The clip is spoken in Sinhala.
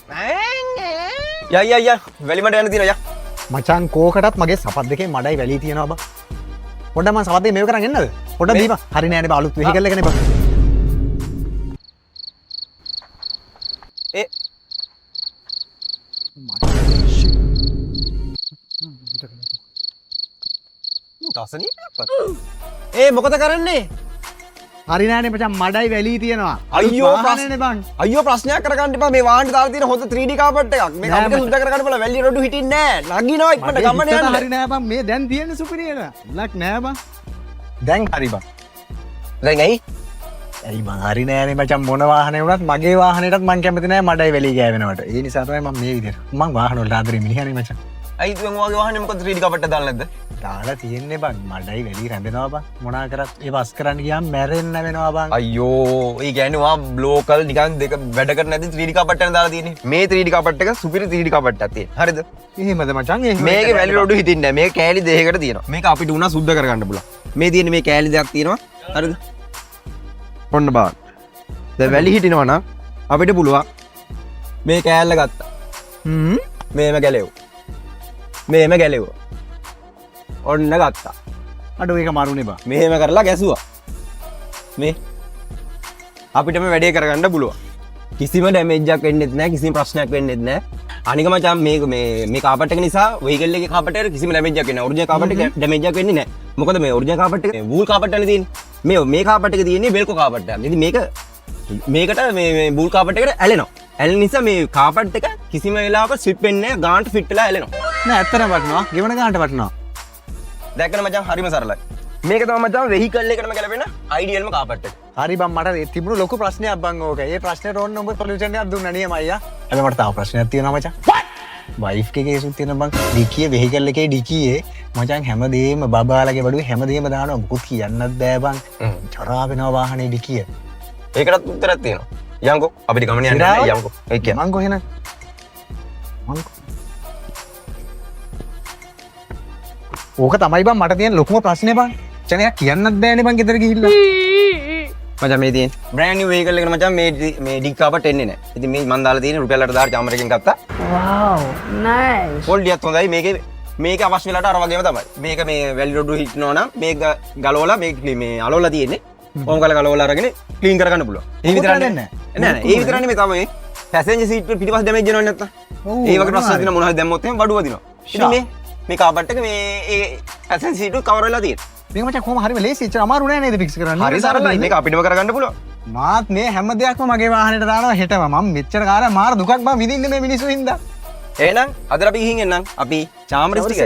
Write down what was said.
ය වැලිමට යන්න තියෙනවා යා. මචං කෝකටත් මගේ සපත් දෙකේ මඩයි වැලී තියෙනවා බා. පොඩ්ඩක් මම සපත් දෙක මේව කරන් එන්නද? පොඩ්ඩක් දීපන්. හරි නෑනේ බා අලුත් වෙහිකල් එකනේ බා. මොකද කරන්නේ? හරි නෑනේ මචං මඩයි වැලී තියෙනවා. අයියෝ වාහනේනේ බං. අයියෝ ප්‍රශ්නයක් කරගන්න එපා. මේ වාහනේ දාලා තියෙන හොඳ 3D කාපට් එකක්. මේක නෑ අපිට මචං. සුද්ධ කරගන්න බල වැලි රොඩු හිටින්නේ නෑ. නගිනවා ඉක්මනට ගමන මගේ හිතට යන්න. හරි නෑ බං මේ දැන් තියෙන සුපිරියන. ලක් නෑ බං. දැන් හරි බං. දැන් ඇයි? ඇයි බං හරි නෑනේ මචං මොන වාහනේ වුණත් මගේ වාහනේටත් මං කැමති නෑ මඩයි වැලී ගෑවෙනවට. ඒ නිසා තමයි මම මේ විදියට. මං වාහන වලට ආදරේ මිනිහනේ මචං. ඇයි තුන් වගේ වාහනේ මොකද 3D කාපට් එක දාලා නැද්ද? දාලා තියෙන්නේ බං මඩයි වැලී රැඳෙනවා බං. මොනා කරත් ඒ වස් කරන්න ගියාම මැරෙන්න වෙනවා බං. අයියෝ ඒ කියන්නේ වා ලෝකල් නිකන් දෙක වැඩ කර නැති 3D කාපට් එකක් දාලා තියෙන්නේ. මේ 3D කාපට් එක සුපිරි 3D කාපට් එකක් තියෙන. හරිද? එහෙමද මචං එහෙම. මේකේ වැලි රොඩු හිටින්නේ නැහැ. මේක කෑලි දෙකකට තියෙනවා. මේක අපිට උනා සුද්ධ කරගන්න පුළුවන්. මේ තියෙන්නේ මේ කෑලි දෙකක් තියෙනවා. හරිද? ඔන්න බලන්න. දැන් වැලි හිටිනවා නම් අපිට පුළුවන් මේ කෑල්ල ගත්තා. මේම ගැලෙව්වා. මේම ගැලෙව්වා. ඔන්න ගත්තා. අඩෝ ඒක මරුනේ බං. මෙහෙම කරලා ගැසුවා. මේ අපිටම වැඩේ කරගන්න පුළුවන්. කිසිම ඩැමේජ් එකක් වෙන්නෙත් නැහැ, කිසිම ප්‍රශ්නයක් වෙන්නෙත් නැහැ. අනික මචං මේ කාපට් එක නිසා වෙහිකල් එකේ කාපට් එකට කිසිම ඩැමේජ් එකක් වෙන්නේ නැහැ. ඔරිජිනල් කාපට් එක ඩැමේජ් එකක් වෙන්නේ නැහැ. මොකද මේ ඔරිජිනල් කාපට් එක වූල් කාපට් එකනේ තියෙන්නේ. මේ කාපට් එක තියෙන්නේ වෙල්කෝ කාපට් එකක්. ඉතින් මේකට මේ වූල් කාපට් එකට ඇලෙනවා. ඇලෙන නිසා මේ කාපට් එක කිසිම වෙලාවක ස්ලිප් වෙන්නේ නැහැ. ගානට ෆිට වෙලා ඇලෙනවා. නෑ ඇත්තටම වටනවා. ගෙවන ගානට වටනවා. දැක්කන මචං හරිම සරලයි. මේක තමයි මචං වෙහිකල් එකටම ගැලපෙන අයිඩියල්ම කාපට් එක. හරි බං මට තිබුණු ලොකු ප්‍රශ්නයක් බං ඕක. ඒ ප්‍රශ්නෙට ඕන්න උඹ සොලියුෂන් එකක් දුන්නා නියම අයියා. හැබැයි මට තව ප්‍රශ්නයක් තියෙනවා මචං. වයිෆ් එකේ කේසුත් තියෙනවා බං. ඩිකියේ වෙහිකල් එකේ ඩිකියේ මචං හැමදේම බබාලගේ බඩුවේ හැමදේම දානවා. මුකුත් කියන්නත් බෑ බං. චරා වෙනවා වාහනේ ඩිකිය. ඒකටත් උත්තරයක් තියෙනවා. යන්කෝ අපිට ගමන යන්න යන්න යන්කෝ. ඒ කියන්නේ මං කොහෙන? මං ඕක තමයි බං මට තියෙන ලොකුම ප්‍රශ්නේ බං. චනයක් කියන්නත් බෑනේ බං ගෙදර ගිහිල්ලා. මචං මේ තියෙන බ්‍රෑන්ඩ් නිව් වෙහිකල් එකකට මචං මේ ඩික් කාපට් එන්නේ නැහැ. ඉතින් මේ මන් දාලා තියෙන රුපියල් 8,000 චාමරකින් ගත්තා. Wow, nice. පොල්ඩියත් හොඳයි. මේක අවශ්‍ය වෙලාවට අර වගේම තමයි. මේක මේ වැලි රොඩු හිටනවා නම් මේක ගලවලා මේ අලවලා තියෙන්නේ. ඕම් කරලා ගලවලා අරගෙන ක්ලීන් කරගන්න පුළුවන්. ඒ විතරක් නෑ. නෑ ඒ විතරක් නෙමෙයි තමයි පැසෙන්ජර් සීට් වල පිටිපස්ස ඩැමේජ් වෙනවද නැත්තම්. ඒ වගේ ප්‍රශ්න තියෙන මොනවා හරි දැම්මොත් එහෙම බඩුව දිනවා. ඉතින් මේ කාපට් එක මේ ඒ පැසෙන්ජර් සීට් එක කවර් වෙලා තියෙනවා. මේක මචං කොහොම හරිම ලේසි ඉච්චර අමාරු නෑ නේද ෆික්ස් කරන්න. හරි සරලයි. මේක අපිටම කරගන්න පුළුවන්. මාත් මේ හැම දෙයක්ම මගේ වාහනේට දානවා හෙටම. මම මෙච්චර කාලයක් මාර දුකක් බං විඳින්නේ මේ මිනිස්සු හින්දා. එහෙනම් අද අපි ගිහින් එන්නම්. අපි චාමරස් ටික